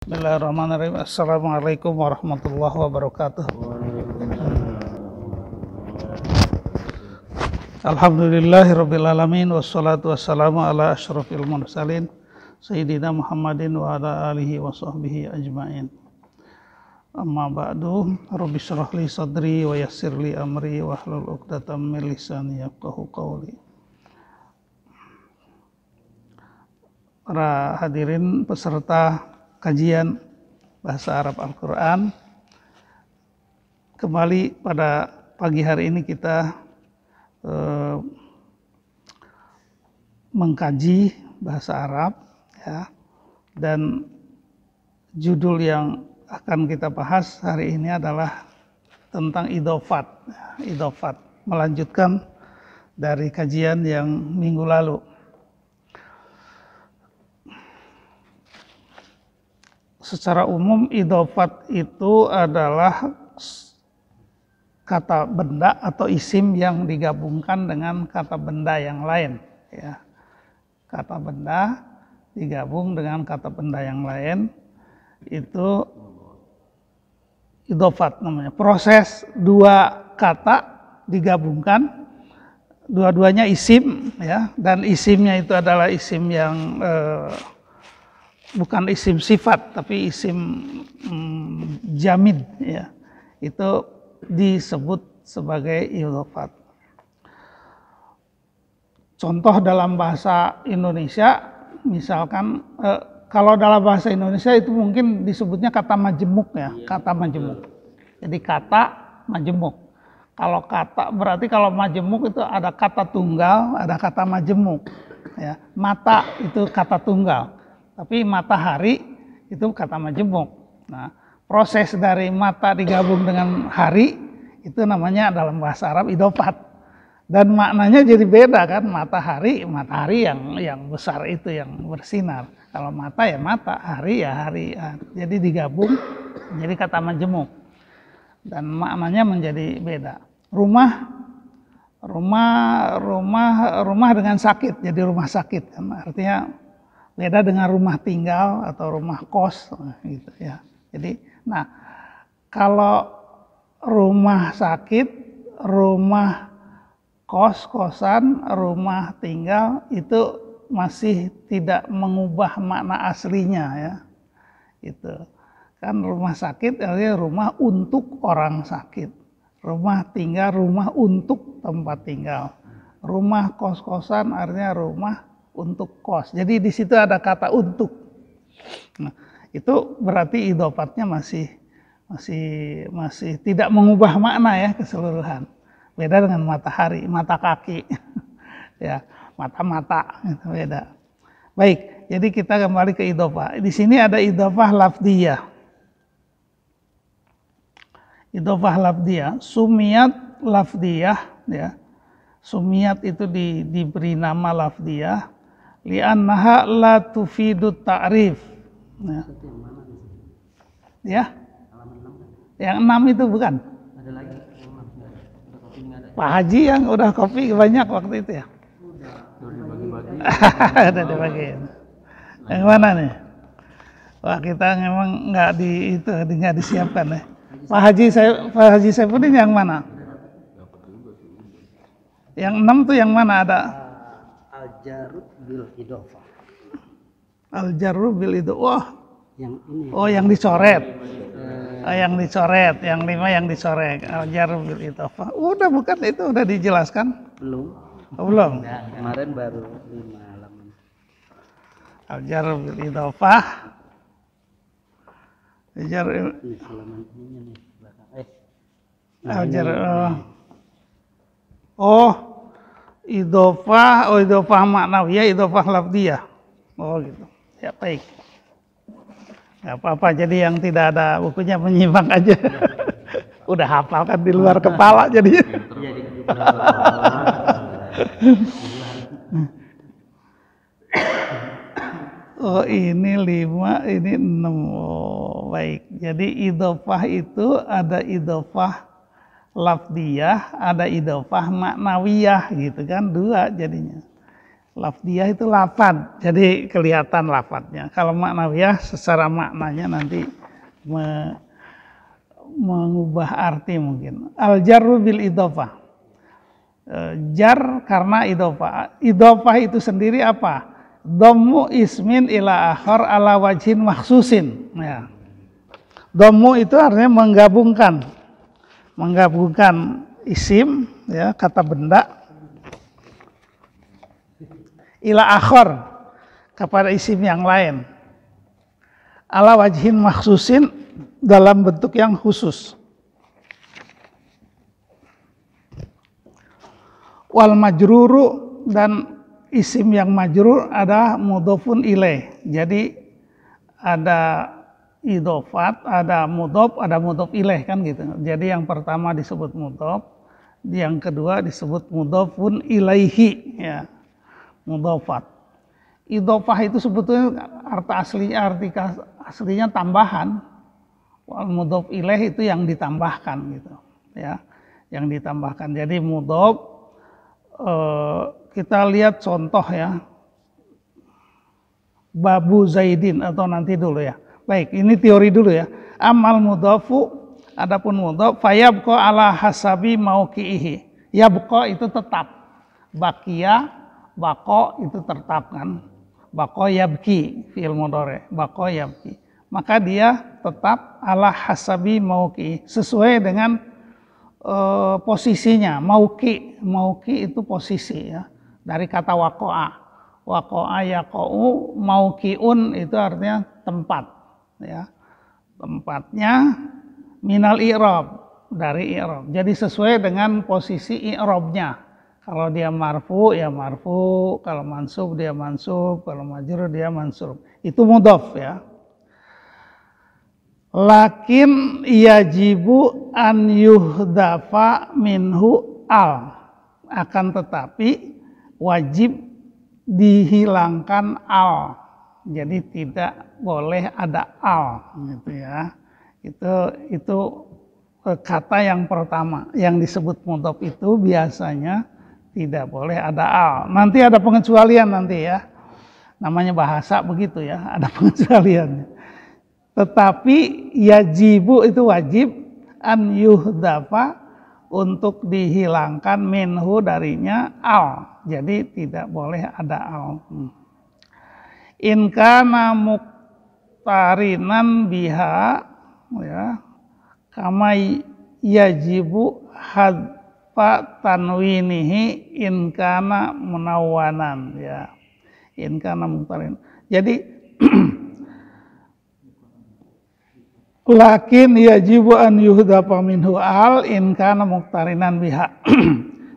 Bismillahirrahmanirrahim. Assalamualaikum warahmatullahi wabarakatuh. Alhamdulillahirabbil alamin wassalatu wassalamu ala asyrofil mursalin sayyidina Muhammadin wa ala alihi wa sahbihi ajmain. Amma ba'du, rabbi shrah li sadri wa yassir li amri wahlul 'uqdatam min lisani yafqahu qawli. Para hadirin peserta kajian Bahasa Arab Al-Quran, kembali pada pagi hari ini kita mengkaji Bahasa Arab, ya, dan judul yang akan kita bahas hari ini adalah tentang idhofat. Idhofat, melanjutkan dari kajian yang minggu lalu. Secara umum idhofat itu adalah kata benda atau isim yang digabungkan dengan kata benda yang lain, ya. Kata benda digabung dengan kata benda yang lain, itu idhofat namanya. Proses dua kata digabungkan, dua-duanya isim, ya, dan isimnya itu adalah isim yang bukan isim sifat, tapi isim jamid, ya. Itu disebut sebagai idhofat. Contoh dalam bahasa Indonesia, misalkan kalau dalam bahasa Indonesia itu mungkin disebutnya kata majemuk, ya, kata majemuk. Jadi kata majemuk. Kalau kata berarti kalau majemuk itu ada kata tunggal, ada kata majemuk, ya. Mata itu kata tunggal. Tapi matahari itu kata majemuk. Nah, proses dari mata digabung dengan hari itu namanya dalam bahasa Arab idhofat. Dan maknanya jadi beda kan, matahari yang besar itu yang bersinar. Kalau mata ya mata, hari ya hari. Jadi digabung jadi kata majemuk. Dan maknanya menjadi beda. Rumah dengan sakit, jadi rumah sakit kan, artinya beda dengan rumah tinggal atau rumah kos, gitu, ya. Jadi, nah, kalau rumah sakit, rumah kos-kosan, rumah tinggal itu masih tidak mengubah makna aslinya, ya. Itu kan rumah sakit artinya rumah untuk orang sakit. Rumah tinggal rumah untuk tempat tinggal. Rumah kos-kosan artinya rumah untuk kos. Jadi di situ ada kata untuk. Nah, itu berarti idhofatnya masih tidak mengubah makna, ya, keseluruhan. Beda dengan matahari, mata kaki, ya, mata-mata, itu beda. Baik, jadi kita kembali ke idhofah. Di sini ada idhofah lafdiyah. Idhofah lafdiyah, sumiyat lafdiyah, ya. Sumiyat itu diberi nama lafdiyah li'annaha la tufidu ta'rif. Ya. Yang 6 itu bukan? Ada lagi. Pak Haji yang udah kopi banyak waktu itu, ya? Udah dibagi-bagi. Yang mana nih? Wah, kita memang nggak disiapkan, ya. Pak Haji Saifuddin yang mana? Yang 6 tuh yang mana ada? Al-jarru bil idhofah. Al-jarru bil idhofah. Wah. Yang ini. Oh, yang dicoret. Yang dicoret, yang 5 yang dicoret. Al-jarru bil idhofah. Udah bukan itu udah dijelaskan? Belum. Oh, belum. Nah, kemarin baru 5 halaman. Al-jarru bil idhofah. Al-jarru Ini halaman ininya nih belakang. Al-jarru. Oh. Idhofah maknawiyah, idhofah lafdiyah. Oh, gitu. Ya, baik. Gak apa-apa, jadi yang tidak ada bukunya menyimak aja. Udah hafal kan di luar kepala jadi. Oh, ini 5, ini 6. Oh, baik. Jadi idhofah itu ada idhofah lafdiyah, ada idhofah maknawiyah, gitu kan, 2 jadinya. Lafdiyah itu lafad, jadi kelihatan lafadnya. Kalau maknawiyah secara maknanya nanti mengubah arti mungkin. Al-jarru bil idhofah. Jar karena idhofah. Idhofah itu sendiri apa? Dhammu ismin ila akhar ala wajhin makhsusin. Ya. Dhammu itu artinya menggabungkan isim, ya, kata benda, ila akhar, kepada isim yang lain, ala wajhin makhsusin, dalam bentuk yang khusus. Wal majruru, dan isim yang majrur ada mudhofun ilaih. Jadi ada idhofat, ada mudhof ilaih, kan gitu. Jadi yang pertama disebut mudhof, yang kedua disebut mudhofun ilaihi, ya. Mudhofat. Idhofah itu sebetulnya arti aslinya tambahan. Wal mudhof ilaih itu yang ditambahkan gitu, ya. Yang ditambahkan. Jadi mudhof, kita lihat contoh, ya. Babu Zaidin, atau nanti dulu, ya. Baik, ini teori dulu, ya. Amal mudhofu, adapun mudhof, fayabqa ala hasabi mauqi'ihi. Yabqa itu tetap. Baqiya, bako itu tetap, kan. Bako yabki, fi'il mudhari, bako yabki. Maka dia tetap ala hasabi mauqi'i, sesuai dengan posisinya. Mauqi itu posisi, ya. Dari kata waqa'a. Waqa'a yaqa'u, mauqi'un itu artinya tempat, ya. Tempatnya minal i'rab, dari i'rab. Jadi sesuai dengan posisi i'rabnya. Kalau dia marfu, ya marfu. Kalau mansub, dia mansub. Kalau majrur, dia mansub. Itu mudhof, ya. Lakin yajibu an yuhdafa minhu al. Akan tetapi wajib dihilangkan al. Jadi tidak boleh ada al, gitu, ya. Itu kata yang pertama yang disebut mudhof itu biasanya tidak boleh ada al. Nanti ada pengecualian nanti, ya. Namanya bahasa begitu, ya, ada pengecualiannya. Tetapi yajibu itu wajib, an yuhdafa untuk dihilangkan minhu darinya al. Jadi tidak boleh ada al. In kana muqtarinan biha, ya, kama yajibu hadfa tanwinihi in kana munawwanan, ya. In kana muqtarin. Jadi lakin yajibu an yuhdafa minhu al in kana muqtarinan biha.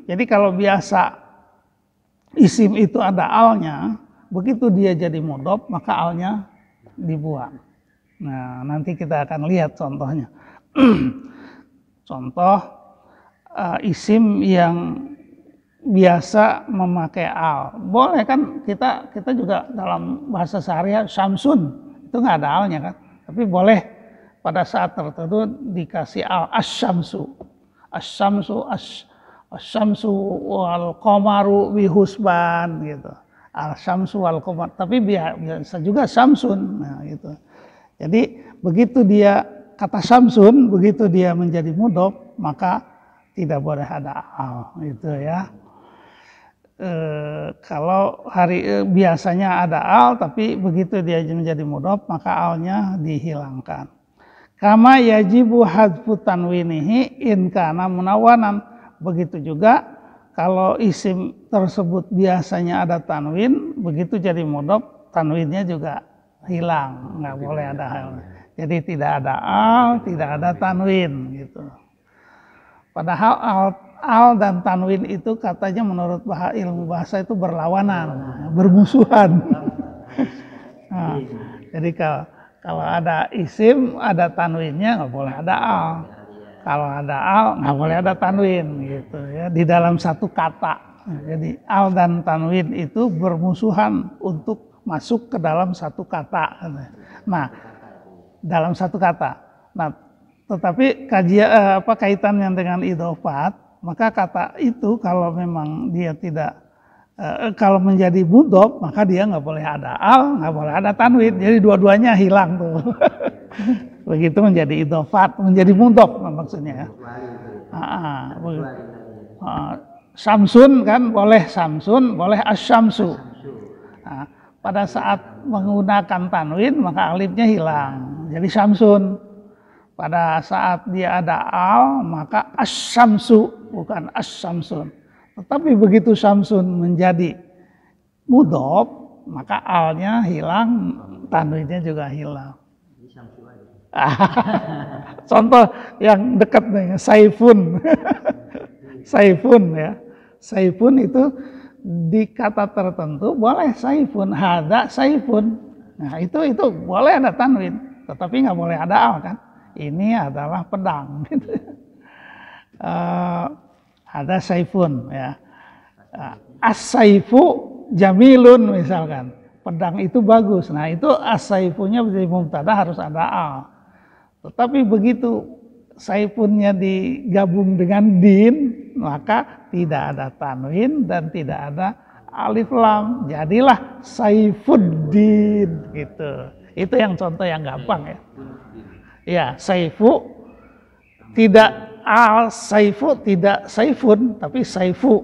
Jadi kalau biasa isim itu ada alnya, begitu dia jadi mudhof maka alnya dibuang. Nah, nanti kita akan lihat contohnya. Contoh isim yang biasa memakai al. Boleh, kan, kita juga dalam bahasa sehari Syamsun itu nggak ada alnya, kan. Tapi boleh pada saat tertentu dikasih al, asy-syamsu. Asy-syamsu wal qamaru bihusban, gitu. Al-syamsu wal qamar. Tapi biasa juga syamsun. Nah, gitu. Jadi begitu dia kata syamsun, begitu dia menjadi mudhof, maka tidak boleh ada al, gitu, ya. Kalau biasanya ada al, tapi begitu dia menjadi mudhof, maka alnya dihilangkan. Kama yajibu hadfu tanwinihi in kana munawwanan. Begitu juga kalau isim tersebut biasanya ada tanwin, begitu jadi mudhof, tanwinnya juga hilang, nggak boleh ada hal. Jadi tidak ada al, tidak ada tanwin, gitu. Padahal al dan tanwin itu katanya menurut ilmu bahasa itu berlawanan, bermusuhan. Nah, jadi kalau ada isim, ada tanwinnya, nggak boleh ada al. Kalau ada al, nggak boleh ada tanwin, gitu, ya. Di dalam satu kata. Jadi al dan tanwin itu bermusuhan untuk masuk ke dalam satu kata. Nah, dalam satu kata. Nah, tetapi kaitannya dengan idhofat, maka kata itu kalau memang dia tidak Kalau menjadi mudhof maka dia nggak boleh ada al, nggak boleh ada tanwin. Jadi dua-duanya hilang tuh. Begitu menjadi idhofat, menjadi mudhof maksudnya ya. Samsun kan boleh samsun, boleh asyamsu. Nah, pada saat menggunakan tanwin maka alifnya hilang, jadi samsun. Pada saat dia ada al maka asyamsu, bukan asyamsun. Tetapi begitu samsun menjadi mudhof maka alnya hilang, tanwinnya juga hilang. Contoh yang dekat nih, saifun. Saifun ya. Saifun itu di kata tertentu boleh saifun, hada saifun. Nah, itu boleh ada tanwin, tetapi nggak boleh ada al kan. Ini adalah pedang gitu. Ada saifun ya. As-saifu jamilun misalkan. Pedang itu bagus. Nah, itu as-saifunya menjadi mubtada harus ada al. Tetapi begitu saifunnya digabung dengan din, maka tidak ada tanwin dan tidak ada alif lam. Jadilah saifuddin gitu. Itu yang contoh yang gampang ya. Ya, saifu tidak al, saifu tidak saifun, tapi saifu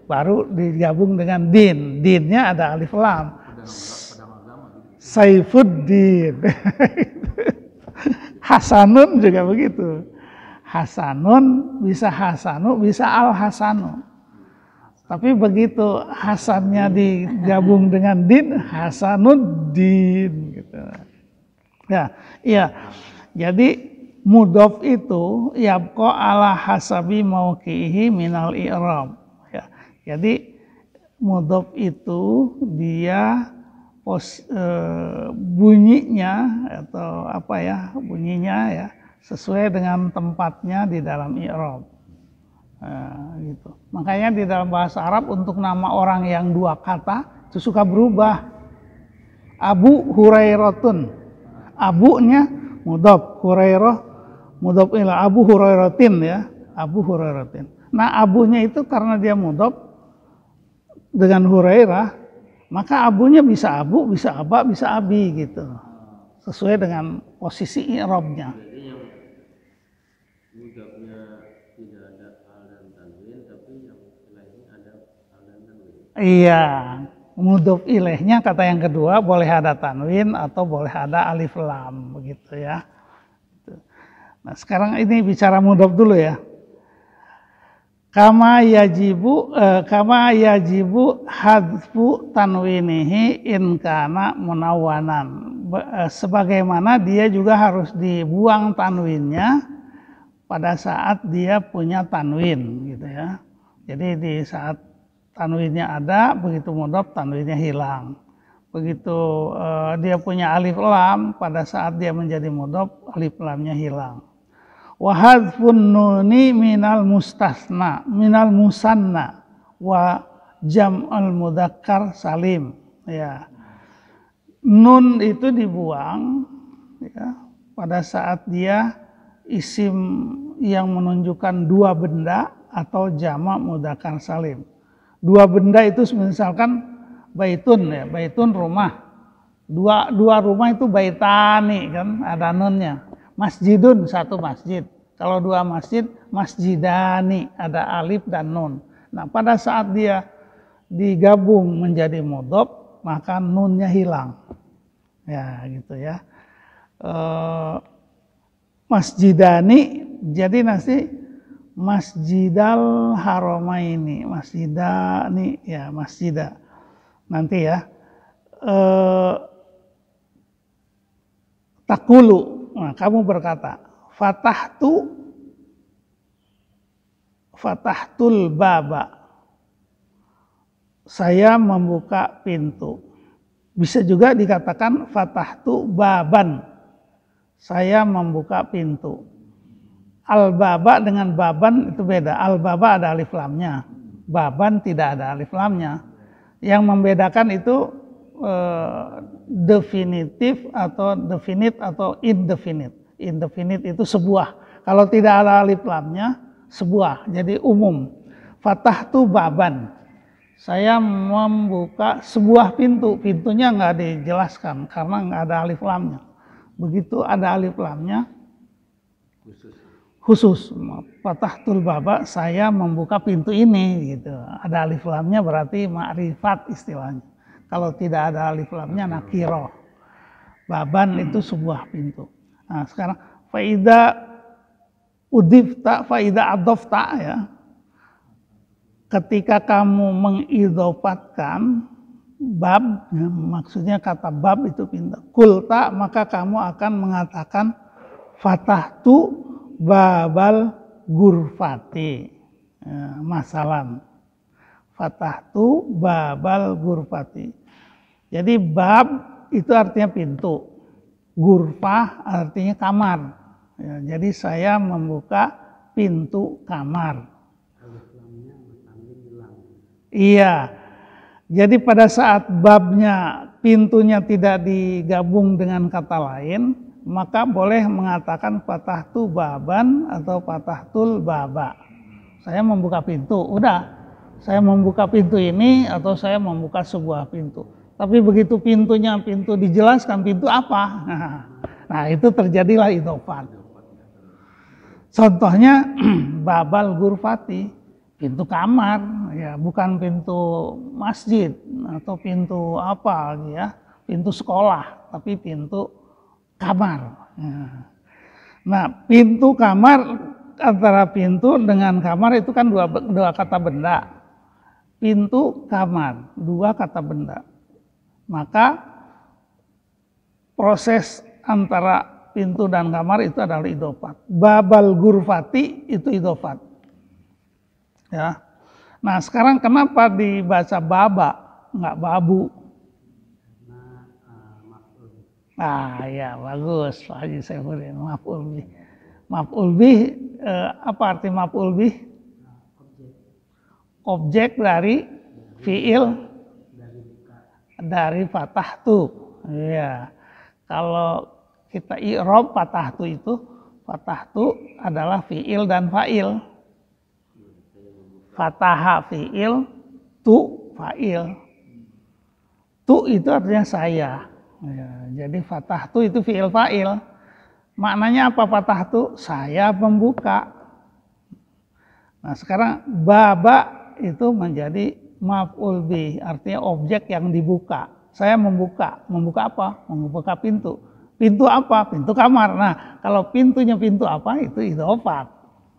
baru digabung dengan din. Dinnya ada alif lam. Saifuddin. Hasanun juga begitu. Hasanun bisa hasanu, bisa al hasanu. Tapi begitu hasannya digabung dengan din, hasanuddin gitu. Ya, iya. Jadi mudhof itu yabqa ala hasabi mauqihi minal i'rab. Ya. Jadi mudhof itu dia bunyinya atau apa ya, bunyinya ya sesuai dengan tempatnya di dalam i'rab. Gitu. Makanya di dalam bahasa Arab untuk nama orang yang dua kata itu suka berubah. Abu Hurairatun, abunya mudhof, Hurairah mudhof ila Abu Hurairatin ya, Abu Hurairatin. Nah, abunya itu karena dia mudhof dengan Hurairah, maka abunya bisa abu, bisa aba, bisa abi gitu. Sesuai dengan posisi i'rabnya. Jadi yang mudhofnya tidak ada al dan tanwin, tapi yang lainnya ada al dan tanwin. Iya, mudhof ilaihnya kata yang kedua boleh ada tanwin atau boleh ada alif lam begitu ya. Nah, sekarang ini bicara mudhof dulu ya. Kama yajibu hadfu tanwinihi in kana munawwanan. Sebagaimana dia juga harus dibuang tanwinnya pada saat dia punya tanwin gitu ya. Jadi di saat tanwinnya ada, begitu mudhof tanwinnya hilang. Begitu dia punya alif lam, pada saat dia menjadi mudhof alif lamnya hilang. Wa hadfun nuni minal mustasna, minal musanna wa jam'al mudzakkar salim ya. Nun itu dibuang ya pada saat dia isim yang menunjukkan dua benda atau jamak mudzakkar salim. Dua benda itu misalkan baitun ya, baitun rumah. Dua rumah itu baitani kan, ada nunnya. Masjidun satu masjid. Kalau dua masjid, masjidani ada alif dan nun. Nah, pada saat dia digabung menjadi mudhof, maka nunnya hilang. Ya, gitu ya. Masjidani jadi nanti Masjidal Haramaini, Masjidani ya, masjidah. Nanti ya. Takulu. Nah, kamu berkata, fatahtul baba. Saya membuka pintu. Bisa juga dikatakan fatahtu baban. Saya membuka pintu. Al-baba dengan baban itu beda. Al-baba ada alif lamnya. Baban tidak ada alif lamnya. Yang membedakan itu definitif atau definite atau indefinite. Indefinite itu sebuah. Kalau tidak ada alif lamnya, sebuah. Jadi umum. Fatahtu baban. Saya membuka sebuah pintu. Pintunya nggak dijelaskan karena nggak ada alif lamnya. Begitu ada alif lamnya, khusus fatahtul baba, saya membuka pintu ini gitu. Ada alif lamnya berarti ma'rifat istilahnya. Kalau tidak ada alif lamnya nakiro. Baban itu sebuah pintu. Nah, sekarang faida udifta, faida adofta ya. Ketika kamu mengidofatkan bab, ya, maksudnya kata bab itu pintu. Kulta, maka kamu akan mengatakan fatahtu babal gurfati, ya, masalan fatahtu babal gurfati. Jadi bab itu artinya pintu, gurfah artinya kamar, ya, jadi saya membuka pintu kamar. Iya, jadi pada saat babnya, pintunya tidak digabung dengan kata lain, maka boleh mengatakan fatahtu baban atau fatahtul baba. Saya membuka pintu, udah. Saya membuka pintu ini atau saya membuka sebuah pintu. Tapi begitu pintunya, pintu dijelaskan pintu apa? Nah, itu terjadilah idhofat. Contohnya babal gurfati, pintu kamar, ya, bukan pintu masjid atau pintu apa ya, pintu sekolah, tapi pintu kamar. Nah, pintu kamar, antara pintu dengan kamar itu kan dua kata benda. Pintu kamar, dua kata benda. Maka proses antara pintu dan kamar itu adalah idhofat. Babal gurfati itu idhofat. Ya. Nah, sekarang kenapa dibaca baba, nggak babu? Ah ya, bagus Pak Haji Saifuddin. Maf'ul bih. Maf'ul bih, apa arti maf'ul bih? Objek dari fiil dari fatahtu. Ya. Kalau kita i'rab fatahtu itu, fatahtu adalah fiil dan fa'il. Fataha fiil, tu fa'il. Tu itu artinya saya. Ya, jadi fatahtu itu fiil fa'il. Maknanya apa fatahtu? Saya membuka. Nah, sekarang baba itu menjadi maf'ul bih, artinya objek yang dibuka. Saya membuka. Membuka apa? Membuka pintu. Pintu apa? Pintu kamar. Nah, kalau pintunya pintu apa? Itu idhofat.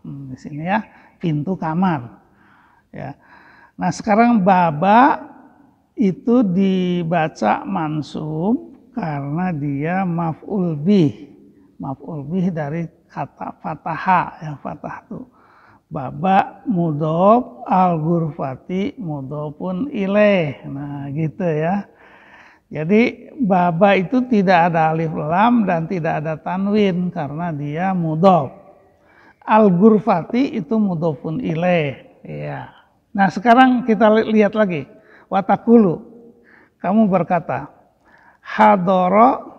Di sini ya, pintu kamar. Ya. Nah, sekarang baba itu dibaca mansub karena dia maf'ul bih. Maf'ul bih dari kata fataha, ya, fatahtu. Baba mudhof, al-ghurfati mudhofun ilaih. Nah, gitu ya. Jadi baba itu tidak ada alif lam dan tidak ada tanwin karena dia mudhof. Al-ghurfati itu mudhofun ilaih. Ya. Nah, sekarang kita lihat lagi. Watakulu, kamu berkata, hadoro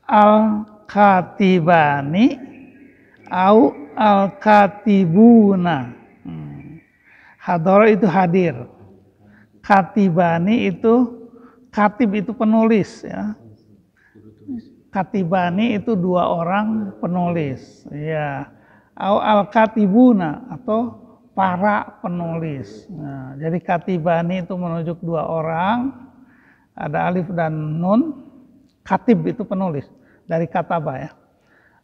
al-katibani au al-katibuna. Hadoro itu hadir. Katibani itu, katib itu penulis ya. Katibani itu dua orang penulis. Ya. Au al-katibuna atau para penulis. Nah, jadi katibani itu menunjuk dua orang, ada alif dan nun. Katib itu penulis dari kataba ya.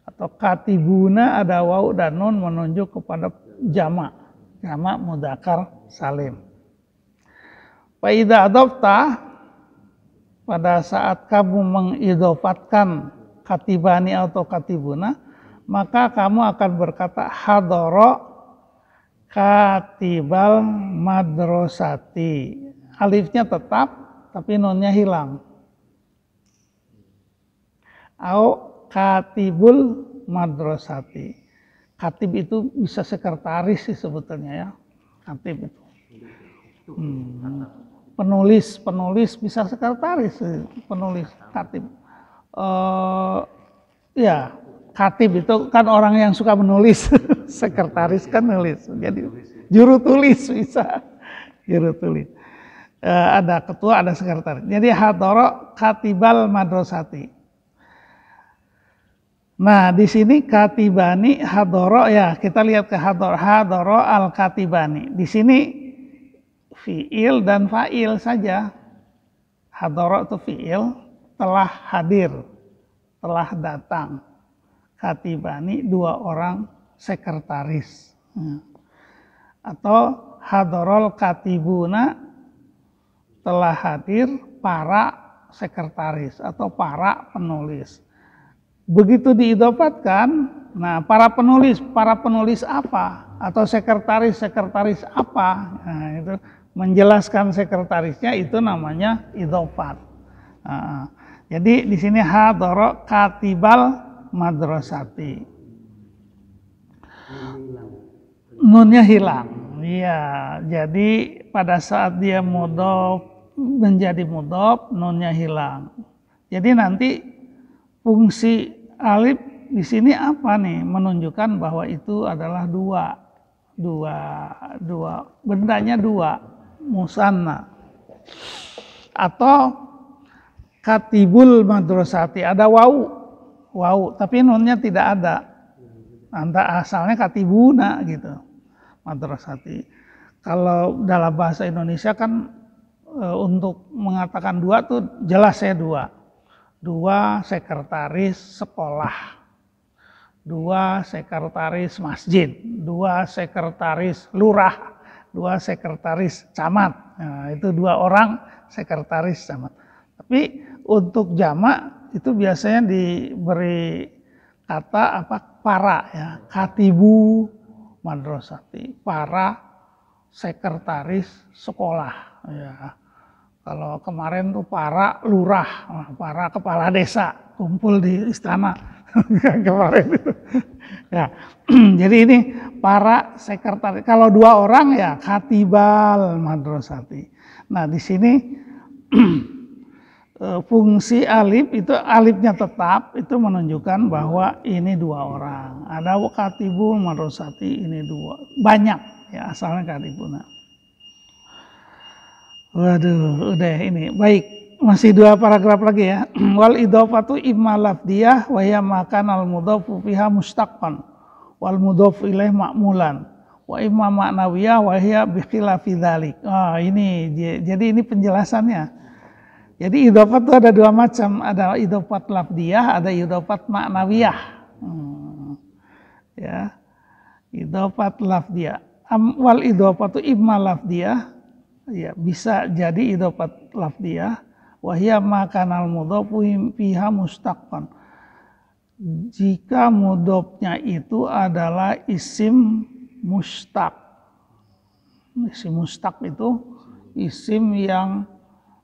Atau katibuna ada waw dan nun menunjuk kepada jamak, jamak mudzakkar salim. Fa idza adafta, pada saat kamu mengidhofatkan katibani atau katibuna, maka kamu akan berkata hadoro katibal madrasati. Alifnya tetap, tapi nunnya hilang. Au katibul madrasati. Katib itu bisa sekretaris sih sebetulnya ya. Katib itu. Penulis bisa sekretaris, penulis katib. Ya, katib itu kan orang yang suka menulis. Sekretaris kan nulis. Jadi juru tulis bisa. Juru tulis. Ada ketua, ada sekretaris. Jadi hadoro katibal madrasati. Nah, di sini katibani hadoro ya, kita lihat ke hadoro al katibani. Di sini fiil dan fa'il saja. Hadoro itu fiil, telah hadir, telah datang. Katibani dua orang sekretaris. Atau hadorol katibuna, telah hadir para sekretaris atau para penulis. Begitu diidopatkan, nah para penulis apa? Atau sekretaris apa? Nah, itu menjelaskan sekretarisnya itu namanya idofat. Nah, jadi di sini hadoro katibal madrasati. Nunnya hilang. Iya, jadi pada saat dia mudhof menjadi mudhof, nunnya hilang. Jadi nanti fungsi alif di sini apa nih? Menunjukkan bahwa itu adalah dua, bendanya dua, musanna. Atau katibul madrasati, ada wau, tapi nunnya tidak ada. Asalnya katibuna gitu, madrasati. Kalau dalam bahasa Indonesia kan untuk mengatakan dua tuh jelas ya dua sekretaris sekolah, dua sekretaris masjid, dua sekretaris lurah, dua sekretaris camat. Nah, itu dua orang sekretaris camat. Tapi untuk jamak itu biasanya diberi kata para ya, katibu madrasati, para sekretaris sekolah ya. Kalau kemarin tuh para lurah, para kepala desa kumpul di istana kemarin itu. Ya. Jadi ini para sekretaris. Kalau dua orang ya katibal madrasati. Nah, di sini fungsi alif itu alifnya tetap, itu menunjukkan bahwa ini dua orang. Ada katibul madrasati, ini dua. Banyak ya asalnya katibuna. Waduh, udah ini. Baik, masih dua paragraf lagi ya. Wal idhofatu imma lafdiyah wa hiya makan al mudhofu fiha mustaqqan wal mudhof ilaih ma'mulan wa imma ma'nawiyah wa hiya bi khilafi dzalik. Ini jadi ini penjelasannya. Jadi idhofat itu ada dua macam, ada idhofat lafdiyah, ada idhofat ma'nawiyah. Ya. Idhofat lafdiyah. Wal idhofatu imma lafdiyah, ya bisa jadi idhofat lafdiyah, wahia makanal mudhofu fiha mustaqqan. Jika mudhofnya itu adalah isim mustaq. Isim mustaq itu isim yang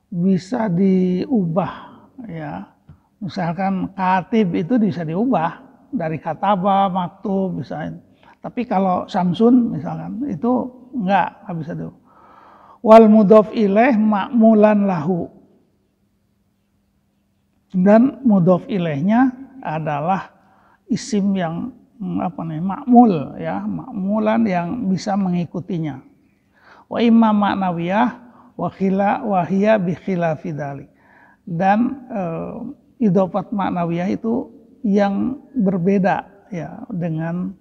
bisa diubah ya. Misalkan katib itu bisa diubah dari kataba, maktub bisa. Tapi kalau Samsun misalkan itu enggak bisa diubah. Wal mudhof ilaih ma'mulan lahu. Dan mudhof ilaihnya adalah isim yang ma'mul ya, ma'mulan yang bisa mengikutinya. Wa imma ma'nawiyah wa hiya bi khilafi dzalik. Dan idhofat ma'nawiyah itu yang berbeda ya dengan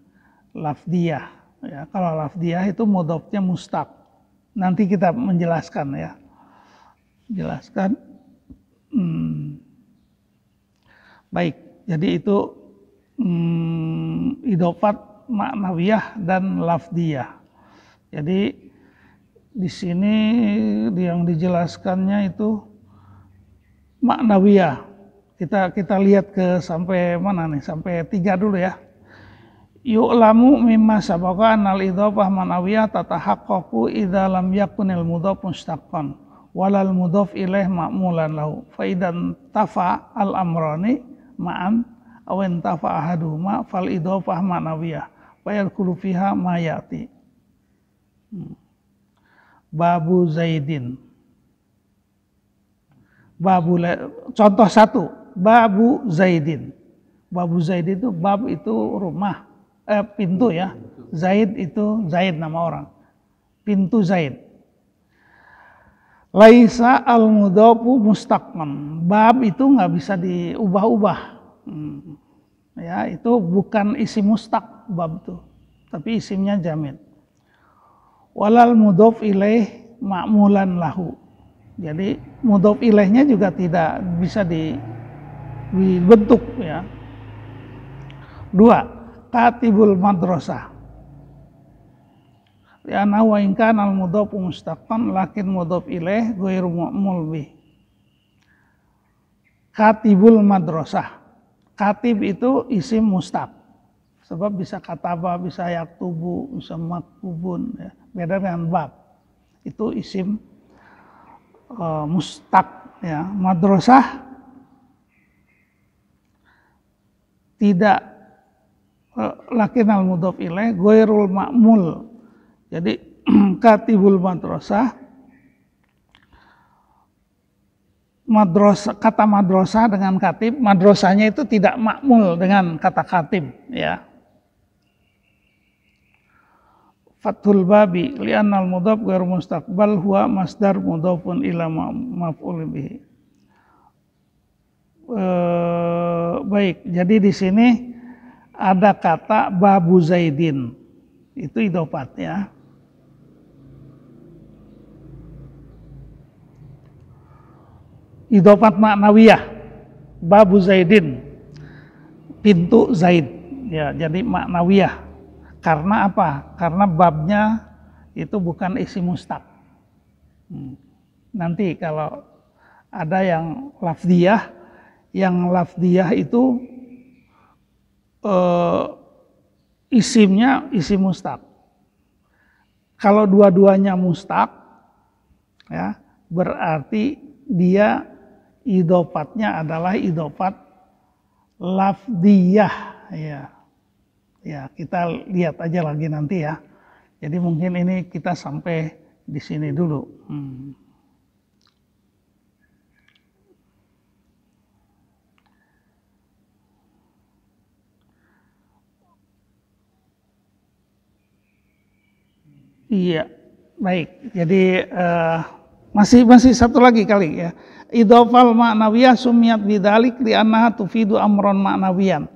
lafdiyah ya. Kalau lafdiyah itu mudhofnya mustaq. Nanti kita menjelaskan ya. Jelaskan. Baik, jadi itu idhofat ma'nawiyah dan lafdiyah. Jadi di sini yang dijelaskannya itu ma'nawiyah. Kita lihat ke sampai mana nih? Sampai 3 dulu ya. Yu'lamu mimma sabaqa anal idhofah ma'nawiyah tatahaqqaqu idza lam yakunil mudhof mustaqqan walal mudhof ilaih ma'mulan lahu fa idan tafa al amrani ma'an aw intafa ahaduhuma fal idhofah ma'nawiyah wa yadkhulu fiha ma yati. Babu Zaidin. Contoh 1, Babu Zaidin. Babu Zaidin itu bab itu rumah. pintu ya. Zaid itu Zaid nama orang. Pintu Zaid. Laisa al-mudhafu mustaqman. Bab itu nggak bisa diubah-ubah. Ya, itu bukan isim mustaq bab itu, tapi isimnya jamid. Walal mudhaf ilaih ma'mulan lahu. Jadi mudhaf ilaihnya juga tidak bisa dibentuk ya. 2. Katibul madrasah. Lianna wa in kana al-mudhafu mustaqan lakin mudhaf ilaih ghairu ma'mul bih. Katibul madrasah. Katib itu isim mustaq. Sebab bisa kataba, bisa yaktubu, bisa maktubun ya. Beda dengan bab. Itu isim mustaq ya. Madrasah tidak lakin al-mudhaf ilaih ghairul ma'mul. Jadi katibul madrasah, kata madrasah dengan katib, madrasahnya itu tidak makmul dengan kata katib ya. Fathul babi li'annal mudhaf ghairu mustaqbal huwa masdar mudhafun ila maf'ul bihi. Baik, jadi di sini ada kata babu Zaidin. Itu idhofat ya. Idhofat maknawiyah, babu Zaidin, pintu Zaid ya, jadi maknawiyah. Karena apa? Karena babnya itu bukan isim mustaq. Nanti kalau ada yang lafdiyah itu isimnya isim mustaq. Kalau dua-duanya mustaq ya, berarti dia idhofatnya adalah idhofat lafdiyah ya. Ya, kita lihat aja lagi nanti ya. Jadi mungkin ini kita sampai di sini dulu. Iya, baik. Jadi masih satu lagi kali ya. Idhofal ma'nawiyah sumiyat bidzalik li'annaha tufidu amron ma'nawiyan.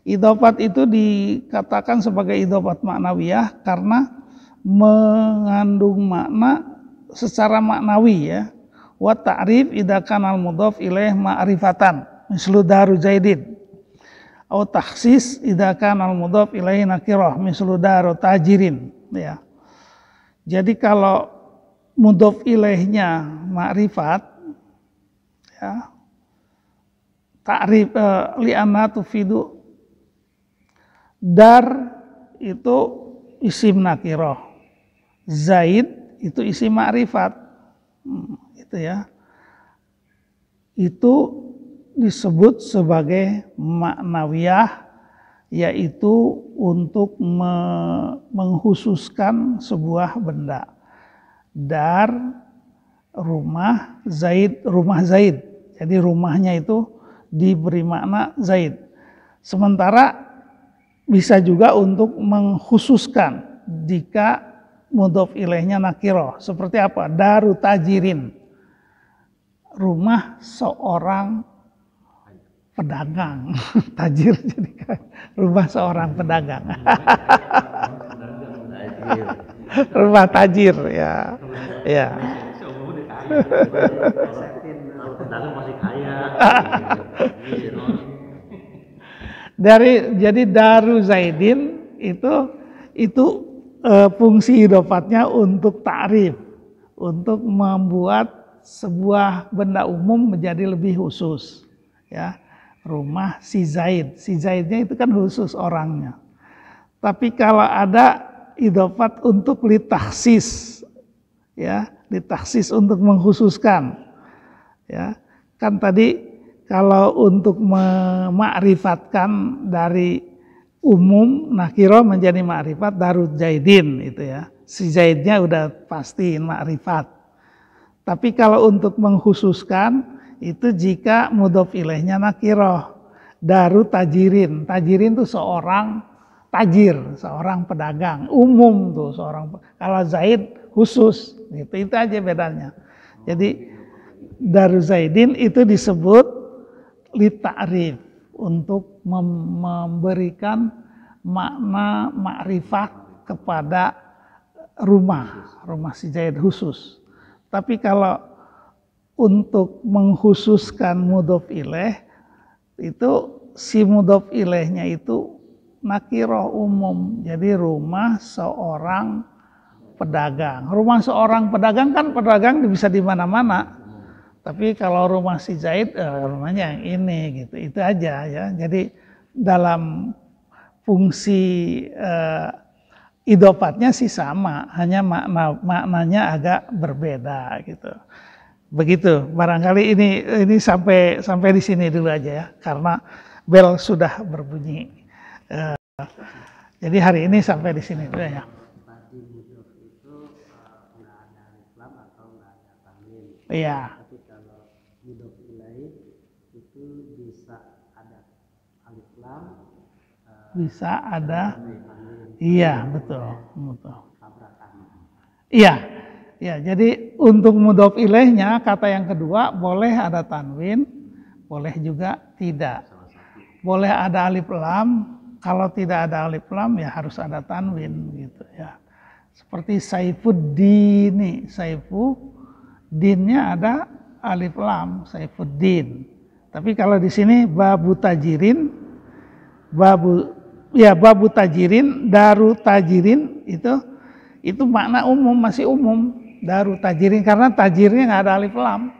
Idhofat itu dikatakan sebagai idhofat ma'nawiyah karena mengandung makna secara maknawi ya. Wa ta'rif idza kana al-mudhaf ilaih ma'rifatan mislu daru Zaidin. Au takhsis idza kana al-mudhaf ilaih nakirah mislu daru tajirin ya. Jadi kalau mudhaf ilaihnya ma'rifat ya, ta'rif li'anna tufidu, dar itu isim nakirah, Zaid itu isim ma'rifat, itu ya, itu disebut sebagai maknawiyah, yaitu untuk menghususkan sebuah benda. Dar, rumah Zaid. Jadi rumahnya itu diberi makna Zaid. Sementara bisa juga untuk mengkhususkan jika mudhof ilaihnya nakirah. Seperti apa? Daru tajirin. Rumah seorang pedagang. Tajir jadi kan rumah seorang pedagang. Rumah tajir ya. Ya. Pedagang masih kaya. Jadi daru Zaidin itu fungsi idhofatnya untuk ta'rif, untuk membuat sebuah benda umum menjadi lebih khusus ya. Rumah si Zaidnya itu kan khusus orangnya. Tapi kalau ada idhofat untuk litaksis ya, litaksis untuk mengkhususkan ya, kan tadi kalau untuk memakrifatkan dari umum nakiro menjadi makrifat darut Zaidin itu ya, si Zaidnya udah pasti makrifat. Tapi kalau untuk mengkhususkan itu jika mudhof ilaihnya nakiro, daru tajirin. Tajirin itu seorang tajir, seorang pedagang umum tuh seorang. Kalau Zaid khusus, gitu. Itu aja bedanya. Jadi Daru Zaidin itu disebut li ta'rif untuk memberikan makna makrifat kepada rumah si Zaid khusus. Tapi kalau untuk mengkhususkan mudhof ilaih itu si mudhof ilaihnya itu nakiroh umum. Jadi rumah seorang pedagang. Rumah seorang pedagang kan pedagang bisa di mana-mana. Tapi kalau rumah si Zaid rumahnya yang ini gitu. Itu aja ya. Jadi dalam fungsi idofatnya sih sama, hanya maknanya agak berbeda gitu. Begitu, barangkali ini sampai di sini dulu aja ya, karena bel sudah berbunyi. Jadi hari ini sampai di sini dulu ya. Tadi mudhof itu nggak ada alif lam atau nggak ada tanwin. Iya. Tapi kalau mudhof ilaih itu bisa ada alif lam, Bisa ada. tanwin, Iya, betul. tabrakan. Iya. Ya, jadi untuk mudhof ilaihnya kata yang kedua boleh ada tanwin, boleh juga tidak. Boleh ada alif lam, kalau tidak ada alif lam ya harus ada tanwin gitu ya. Seperti Saifuddin, Saifuddinnya ada alif lam, Saifuddin. Tapi kalau di sini babu tajirin, babu tajirin, daru tajirin itu makna umum, masih umum. Daru tajirin karena tajirnya nggak ada alif lam.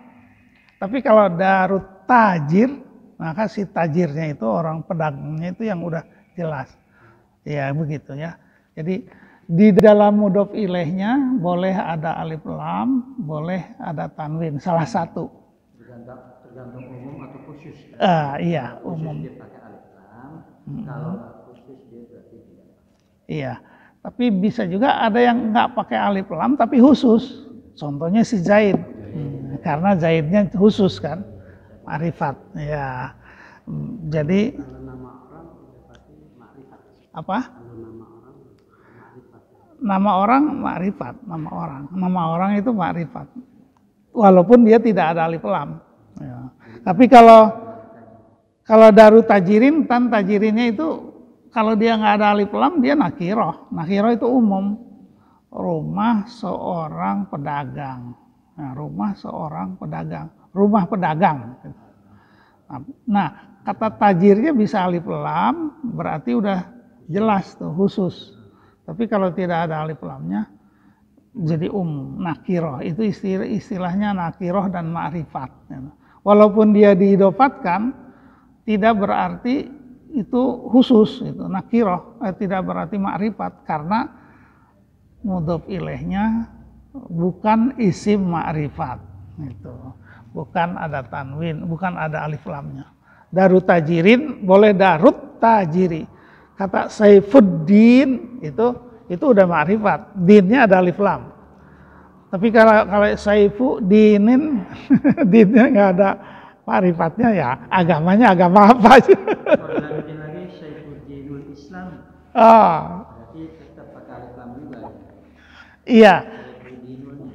Tapi kalau daru tajir, maka si tajirnya itu orang pedagangnya itu yang udah jelas. Ya begitu ya. Jadi di dalam mudhof ilaihnya boleh ada alif lam, boleh ada tanwin, salah satu. Tergantung umum atau khusus. Iya, Khusus umum. dia pakai alif lam, kalau nggak khusus dia berarti tidak. Iya. Tapi bisa juga ada yang nggak pakai alif lam tapi khusus. Contohnya si Zaid. Karena Zaidnya khusus kan. Ma'rifat. Ya. Jadi Kalau nama orang berarti makrifat. apa? Kalau nama orang makrifat. Nama orang ma'rifat, Nama orang itu ma'rifat. Walaupun dia tidak ada alif lam. Ya. Tapi kalau daru tajirin, tajirinnya itu kalau dia nggak ada alif lam, dia nakiroh. Nakiroh itu umum. Rumah seorang pedagang. Nah, rumah seorang pedagang. Rumah pedagang. Nah, kata tajirnya bisa alif lam, berarti udah jelas tuh, khusus. Tapi kalau tidak ada alif lamnya, jadi umum. Nakiroh, itu istilahnya nakiroh dan ma'rifat. Walaupun dia diidofatkan, tidak berarti itu khusus, itu nakiroh, tidak berarti ma'rifat karena mudhof ilaihnya bukan isim ma'rifat, itu bukan ada tanwin, bukan ada alif lamnya. Daru tajirin boleh darut tajiri. Kata Saifuddin itu udah ma'rifat, dinnya ada alif lam. Tapi kalau Saifuddinin dinnya nggak ada ma'rifatnya, ya agamanya agama apa aja. Kalau lagi Saifuddinul Islam, berarti tetap pakai alif lam juga. Iya, Saifuddinul.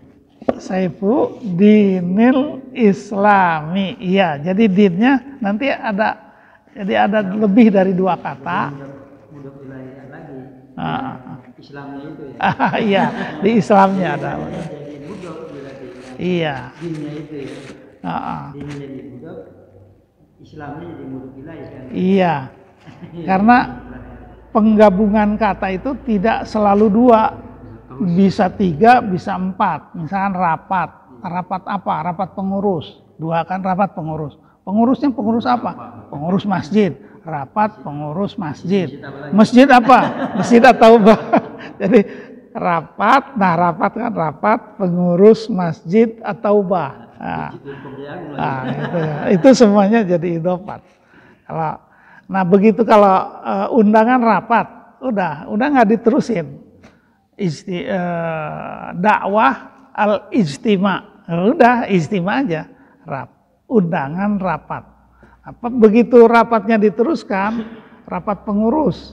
Saifuddinil Islami. Iya, jadi dinnya nanti ada lebih dari dua kata. Mudhof ilaih lagi. Islamnya itu ya. Iya, di Islamnya ada. Jadi mudhof berarti. Iya. Dinnya itu ya. Dinnya jadi mudhof, Islamnya jadi mudhof ilaih kan. Iya. Karena penggabungan kata itu tidak selalu dua. Bisa tiga, bisa empat. Misalkan rapat. Rapat apa? Rapat pengurus. Dua kan rapat pengurus. Pengurusnya pengurus apa? Pengurus masjid. Rapat pengurus masjid. Masjid apa? Masjid atau jadi rapat. Nah, rapat kan rapat pengurus masjid atau itu semuanya jadi idofat. Nah begitu kalau undangan rapat, udah nggak diterusin. Dakwah al-ijtima, udah ijtima aja, undangan rapat. Begitu rapatnya diteruskan, rapat pengurus,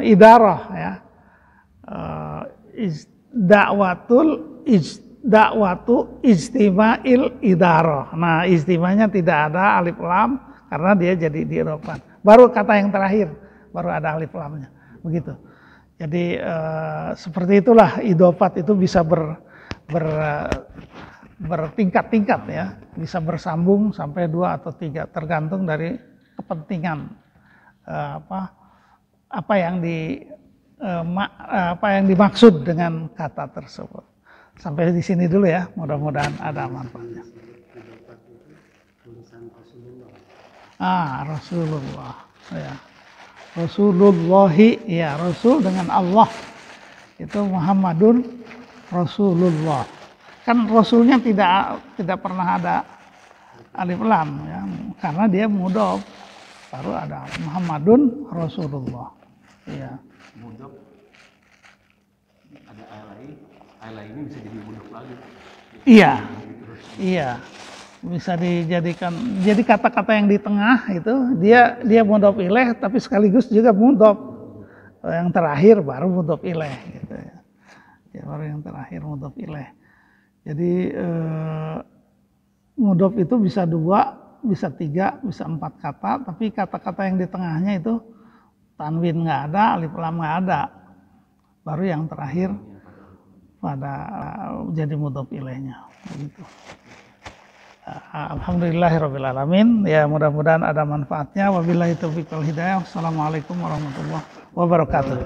idarah ya. Dakwatu ijtima'il idarah. Nah, ijtimanya tidak ada alif lam karena dia jadi diidhofah. Baru kata yang terakhir baru ada alif lamnya. Begitu. Jadi seperti itulah idhofat itu bisa bertingkat-tingkat ya, bisa bersambung sampai 2 atau 3 tergantung dari kepentingan apa yang dimaksud dengan kata tersebut. Sampai di sini dulu ya, mudah-mudahan ada manfaatnya. Rasulullah ya. Rasulullahi ya, Rasul dengan Allah itu Muhammadun Rasulullah. Kan Rasulnya tidak pernah ada alif lam ya, karena dia mudhof. Baru ada Muhammadun Rasulullah. Iya. Mudhof ada ala ini bisa jadi mudhof lagi. Iya. Bisa dijadikan, jadi kata-kata yang di tengah itu dia mudhof ilaih tapi sekaligus juga mudhof. Yang terakhir baru mudhof ilaih gitu ya. Ya, baru yang terakhir mudhof ilaih. Jadi mudhof itu bisa 2, bisa 3, bisa 4 kata, tapi kata-kata yang di tengahnya itu tanwin nggak ada, alif lam nggak ada. Baru yang terakhir pada jadi mudhof ilaihnya. Begitu. Alhamdulillahirabbil alamin. Ya, mudah-mudahan ada manfaatnya. Wabillahi taufiq wal hidayah. Wassalamualaikum warahmatullahi wabarakatuh.